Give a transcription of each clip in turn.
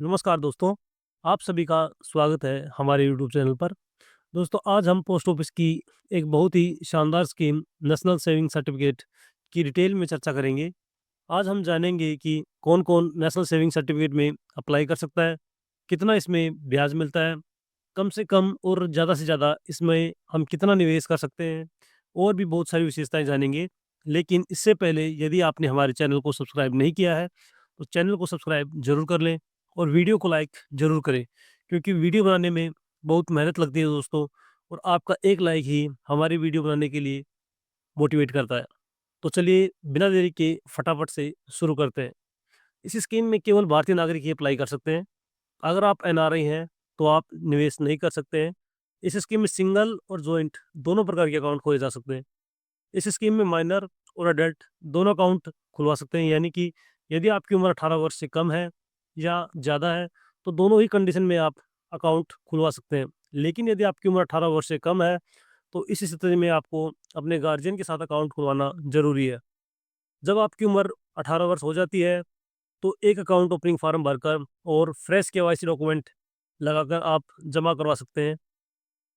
नमस्कार दोस्तों, आप सभी का स्वागत है हमारे यूट्यूब चैनल पर। दोस्तों, आज हम पोस्ट ऑफिस की एक बहुत ही शानदार स्कीम नेशनल सेविंग सर्टिफिकेट की डिटेल में चर्चा करेंगे। आज हम जानेंगे कि कौन-कौन नेशनल सेविंग सर्टिफिकेट में अप्लाई कर सकता है, कितना इसमें ब्याज मिलता है, कम से कम और ज़्यादा से ज़्यादा इसमें हम कितना निवेश कर सकते हैं, और भी बहुत सारी विशेषताएँ जानेंगे। लेकिन इससे पहले यदि आपने हमारे चैनल को सब्सक्राइब नहीं किया है, तो चैनल को सब्सक्राइब ज़रूर कर लें और वीडियो को लाइक ज़रूर करें, क्योंकि वीडियो बनाने में बहुत मेहनत लगती है दोस्तों, और आपका एक लाइक ही हमारी वीडियो बनाने के लिए मोटिवेट करता है। तो चलिए बिना देरी के फटाफट से शुरू करते हैं। इस स्कीम में केवल भारतीय नागरिक ही अप्लाई कर सकते हैं। अगर आप एनआरआई हैं, तो आप निवेश नहीं कर सकते हैं। इस स्कीम में सिंगल और जॉइंट दोनों प्रकार के अकाउंट खोले जा सकते हैं। इस स्कीम में माइनर और अडल्ट दोनों अकाउंट खुलवा सकते हैं, यानी कि यदि आपकी उम्र 18 वर्ष से कम है या ज़्यादा है, तो दोनों ही कंडीशन में आप अकाउंट खुलवा सकते हैं। लेकिन यदि आपकी उम्र 18 वर्ष से कम है, तो इस स्थिति में आपको अपने गार्जियन के साथ अकाउंट खुलवाना ज़रूरी है। जब आपकी उम्र 18 वर्ष हो जाती है, तो एक अकाउंट ओपनिंग फॉर्म भरकर और फ्रेश केवाईसी डॉक्यूमेंट लगाकर आप जमा करवा सकते हैं,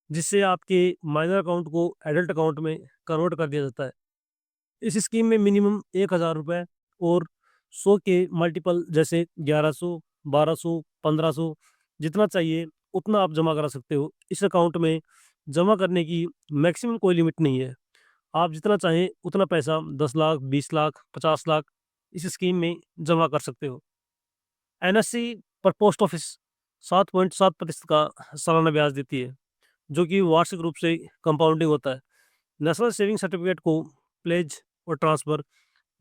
जिससे आपके माइनर अकाउंट को एडल्ट अकाउंट में कन्वर्ट कर दिया जाता है। इस स्कीम में मिनिमम ₹1000 और 100 के मल्टीपल जैसे 1100, 1200, 1500 जितना चाहिए उतना आप जमा करा सकते हो। इस अकाउंट में जमा करने की मैक्सिमम कोई लिमिट नहीं है। आप जितना चाहें उतना पैसा 10 लाख, 20 लाख, 50 लाख इस स्कीम में जमा कर सकते हो। एनएससी पर पोस्ट ऑफिस 7.7% का सालाना ब्याज देती है, जो कि वार्षिक रूप से कंपाउंडिंग होता है। नेशनल सेविंग सर्टिफिकेट को प्लेज और ट्रांसफ़र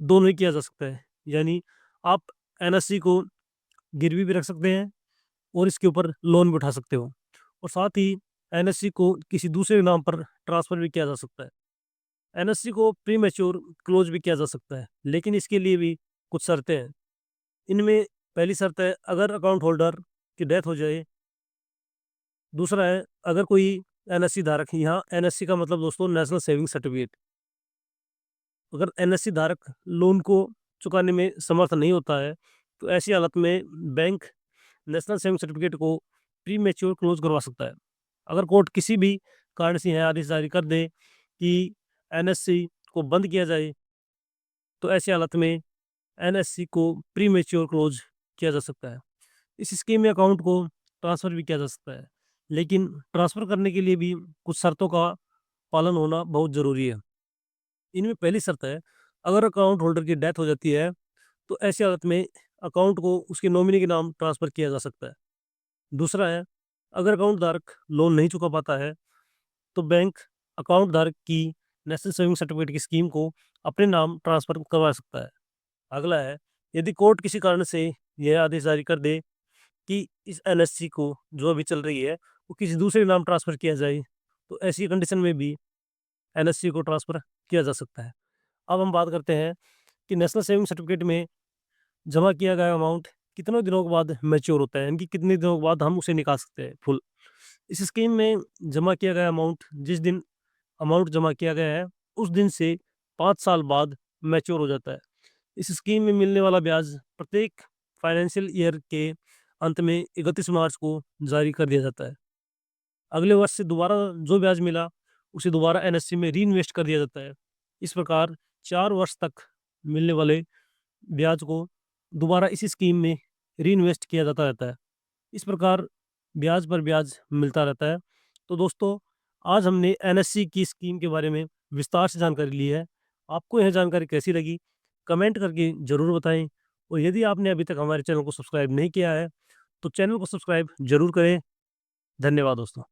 दोनों ही किया जा सकता है। यानी आप एनएससी को गिरवी भी रख सकते हैं और इसके ऊपर लोन भी उठा सकते हो, और साथ ही एनएससी को किसी दूसरे नाम पर ट्रांसफ़र भी किया जा सकता है। एनएससी को प्री मैच्योर क्लोज भी किया जा सकता है, लेकिन इसके लिए भी कुछ शर्तें हैं। इनमें पहली शर्त है, अगर अकाउंट होल्डर की डेथ हो जाए। दूसरा है, अगर कोई एनएससी धारक, यहाँ एनएससी का मतलब दोस्तों नेशनल सेविंग सर्टिफिकेट, अगर एनएससी धारक लोन को चुकाने में समर्थ नहीं होता है, तो ऐसी हालत में बैंक नेशनल सेविंग सर्टिफिकेट को प्री मैच्योर क्लोज करवा सकता है। अगर कोर्ट किसी भी कारण से यह आदेश जारी कर दे कि एनएससी को बंद किया जाए, तो ऐसी हालत में एनएससी को प्री मैच्योर क्लोज किया जा सकता है। इस स्कीम में अकाउंट को ट्रांसफ़र भी किया जा सकता है, लेकिन ट्रांसफ़र करने के लिए भी कुछ शर्तों का पालन होना बहुत ज़रूरी है। इनमें पहली शर्त है, अगर अकाउंट होल्डर की डेथ हो जाती है, तो ऐसी हालत में अकाउंट को उसके नॉमिनी के नाम ट्रांसफ़र किया जा सकता है। दूसरा है, अगर अकाउंट धारक लोन नहीं चुका पाता है, तो बैंक अकाउंट धारक की नेशनल सेविंग सर्टिफिकेट की स्कीम को अपने नाम ट्रांसफ़र करवा सकता है। अगला है, यदि कोर्ट किसी कारण से यह आदेश जारी कर दे कि इस एनएससी को जो अभी चल रही है, वो किसी दूसरे नाम ट्रांसफ़र किया जाए, तो ऐसी कंडीशन में भी एनएससी को ट्रांसफ़र किया जा सकता है। अब हम बात करते हैं कि नेशनल सेविंग सर्टिफिकेट में जमा किया गया अमाउंट कितने दिनों के बाद मैच्योर होता है, यानी कि कितने दिनों के बाद हम उसे निकाल सकते हैं फुल। इस स्कीम में जमा किया गया अमाउंट जिस दिन अमाउंट जमा किया गया है, उस दिन से 5 साल बाद मैच्योर हो जाता है। इस स्कीम में मिलने वाला ब्याज प्रत्येक फाइनेंशियल ईयर के अंत में 31 मार्च को जारी कर दिया जाता है। अगले वर्ष से दोबारा जो ब्याज मिला, उसे दोबारा एनएससी में रीइन्वेस्ट कर दिया जाता है। इस प्रकार 4 वर्ष तक मिलने वाले ब्याज को दोबारा इसी स्कीम में रीइन्वेस्ट किया जाता रहता है। इस प्रकार ब्याज पर ब्याज मिलता रहता है। तो दोस्तों, आज हमने एनएससी की स्कीम के बारे में विस्तार से जानकारी ली है। आपको यह जानकारी कैसी लगी? कमेंट करके ज़रूर बताएँ, और यदि आपने अभी तक हमारे चैनल को सब्सक्राइब नहीं किया है, तो चैनल को सब्सक्राइब ज़रूर करें। धन्यवाद दोस्तों।